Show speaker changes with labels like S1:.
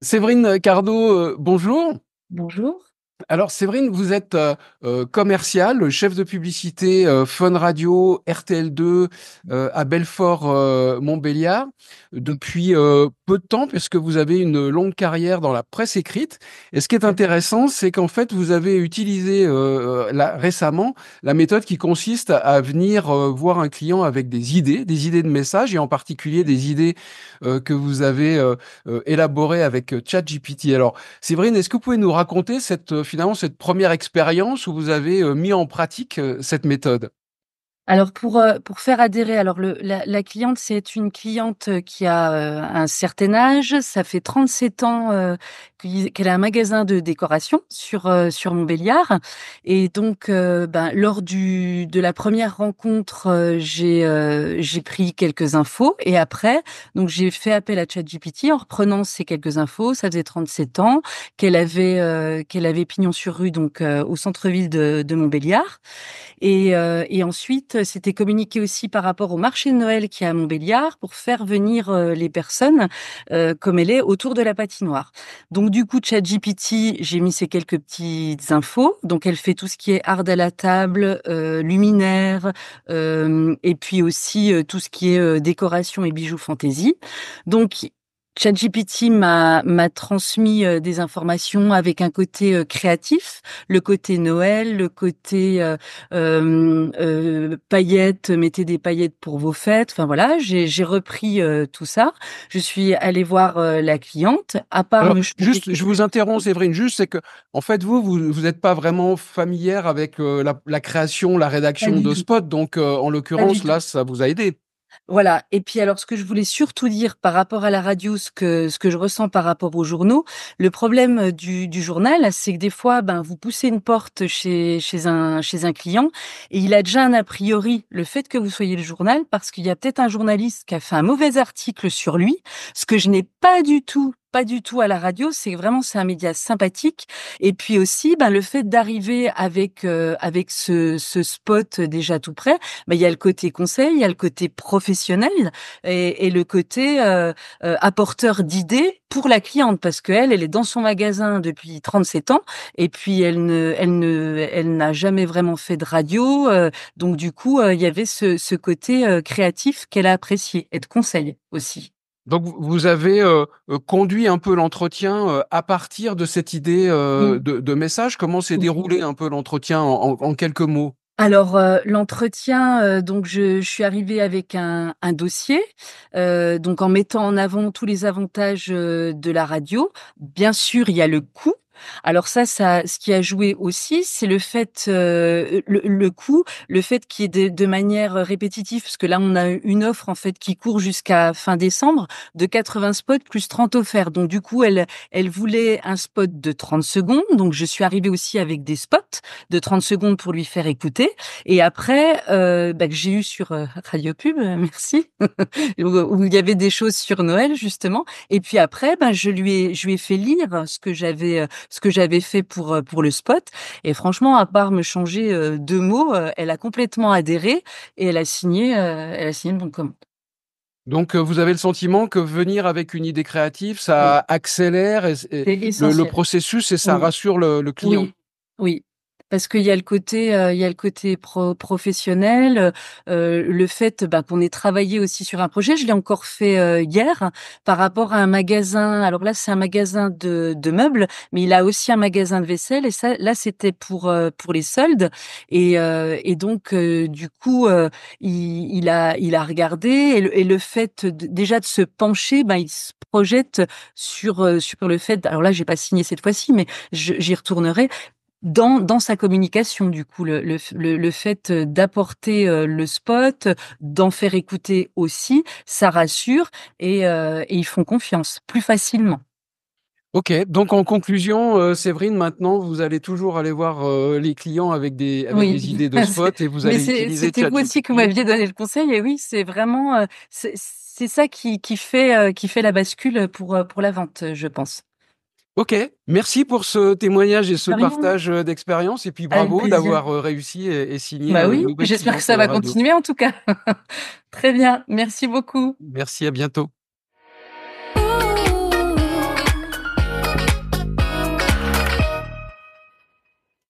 S1: Séverine Cardo, bonjour.
S2: Bonjour.
S1: Alors Séverine, vous êtes, commerciale, chef de publicité, Fun Radio, RTL2, à Belfort, Montbéliard, depuis, peu de temps puisque vous avez une longue carrière dans la presse écrite et ce qui est
S2: Tout à fait.
S1: intéressant, c'est qu'en fait, vous avez utilisé, là récemment, la méthode qui consiste à venir, voir un client avec des idées de messages et en particulier des idées, que vous avez, élaborées avec, ChatGPT. Alors Séverine, est-ce que vous pouvez nous raconter finalement cette première expérience où vous avez, mis en pratique, cette méthode?
S2: Alors pour faire adhérer, alors la cliente, c'est une cliente, qui a, un certain âge. Ça fait 37 ans, qu'elle a un magasin de décoration sur Montbéliard et donc lors du de la première rencontre, j'ai pris quelques infos et après, donc j'ai fait appel à ChatGPT en reprenant ces quelques infos. Ça faisait 37 ans qu'elle avait pignon sur rue, donc au centre-ville de Montbéliard. Et ensuite, c'était communiqué aussi par rapport au marché de Noël qui est à Montbéliard pour faire venir, les personnes, comme elle est, autour de la patinoire. Donc du coup, ChatGPT, j'ai mis ces quelques petites infos. Donc elle fait tout ce qui est art à la table, luminaires, et puis aussi, tout ce qui est, décoration et bijoux fantaisie. Donc ChatGPT m'a transmis, des informations avec un côté, créatif, le côté Noël, le côté, paillettes, mettez des paillettes pour vos fêtes. Enfin voilà, j'ai repris, tout ça. Je suis allée voir, la cliente, à part
S1: Alors
S2: me changer
S1: juste, je
S2: quelques
S1: vous interromps Séverine, juste, c'est qu'en fait vous êtes pas vraiment familière avec, la création, la
S2: pas
S1: rédaction
S2: du
S1: de
S2: tout,
S1: spots donc, en
S2: pas du
S1: l'occurrence
S2: tout.
S1: là, ça vous a aidé?
S2: Voilà. Et puis alors ce que je voulais surtout dire par rapport à la radio, ce que je ressens par rapport aux journaux, le problème, du journal, c'est que des fois, vous poussez une porte chez un client et il a déjà un a priori, le fait que vous soyez le journal, parce qu'il y a peut-être un journaliste qui a fait un mauvais article sur lui, ce que je n'ai pas du tout à la radio. C'est un média sympathique et puis aussi, le fait d'arriver avec ce spot déjà tout prêt, il y a le côté conseil, il y a le côté professionnel et le côté, apporteur d'idées pour la cliente parce qu'elle est dans son magasin depuis 37 ans et puis elle n'a jamais vraiment fait de radio, donc du coup, il y avait ce côté, créatif qu'elle a apprécié et de conseil aussi.
S1: Donc vous avez, conduit un peu l'entretien, à partir de cette idée,
S2: Mmh.
S1: de message? Comment s'est
S2: Oui.
S1: déroulé un peu l'entretien en quelques mots?
S2: Alors, l'entretien, donc je suis arrivée avec un dossier, donc en mettant en avant tous les avantages, de la radio. Bien sûr, il y a le coût. Alors ça ce qui a joué aussi, c'est le fait, le coût, le fait qu'il y ait de manière, répétitive, parce que là, on a une offre, en fait, qui court jusqu'à fin décembre, de 80 spots plus 30 offerts. Donc du coup, elle voulait un spot de 30 secondes, donc je suis arrivée aussi avec des spots de 30 secondes pour lui faire écouter et après, que j'ai eu sur, Radio Pub, merci, où il y avait des choses sur Noël justement et puis après, je lui ai fait lire ce que j'avais fait pour le spot et franchement, à part me changer, 2 mots, elle a complètement adhéré et elle a signé le bon de commande.
S1: Donc, vous avez le sentiment que venir avec une idée créative,
S2: Oui,
S1: ça accélère et
S2: c'est
S1: le
S2: essentiel.
S1: processus et ça
S2: Oui.
S1: rassure le client?
S2: Oui, oui, parce qu'il y a le côté, il y a le côté professionnel, le fait, qu'on ait travaillé aussi sur un projet. Je l'ai encore fait, hier par rapport à un magasin. Alors là, c'est un magasin de meubles, mais il a aussi un magasin de vaisselle et ça, là, c'était pour les soldes et donc du coup, il a regardé et le fait déjà de se pencher, il se projette sur le fait alors là, j'ai pas signé cette fois-ci, mais j'y retournerai dans sa communication du coup, le fait, d'apporter, le spot, d'en faire écouter aussi, ça rassure et ils font confiance plus facilement.
S1: OK, donc en conclusion, Séverine, maintenant, vous allez toujours aller voir, les clients avec
S2: Oui,
S1: des idées de spot et vous
S2: mais
S1: allez utiliser
S2: c'était vous aussi que
S1: ChatGPT.
S2: m'aviez donné le conseil et oui, c'est vraiment, c'est ça qui fait la bascule, pour la vente, je pense.
S1: OK, merci pour ce témoignage et ce
S2: De rien,
S1: partage, d'expérience et puis
S2: avec
S1: bravo
S2: plaisir.
S1: d'avoir, réussi et signé,
S2: Bah
S1: une
S2: oui,
S1: nouvelle
S2: j'espère que
S1: cliente,
S2: ça va
S1: radio.
S2: continuer en tout cas. Très bien, merci beaucoup.
S1: Merci, à bientôt.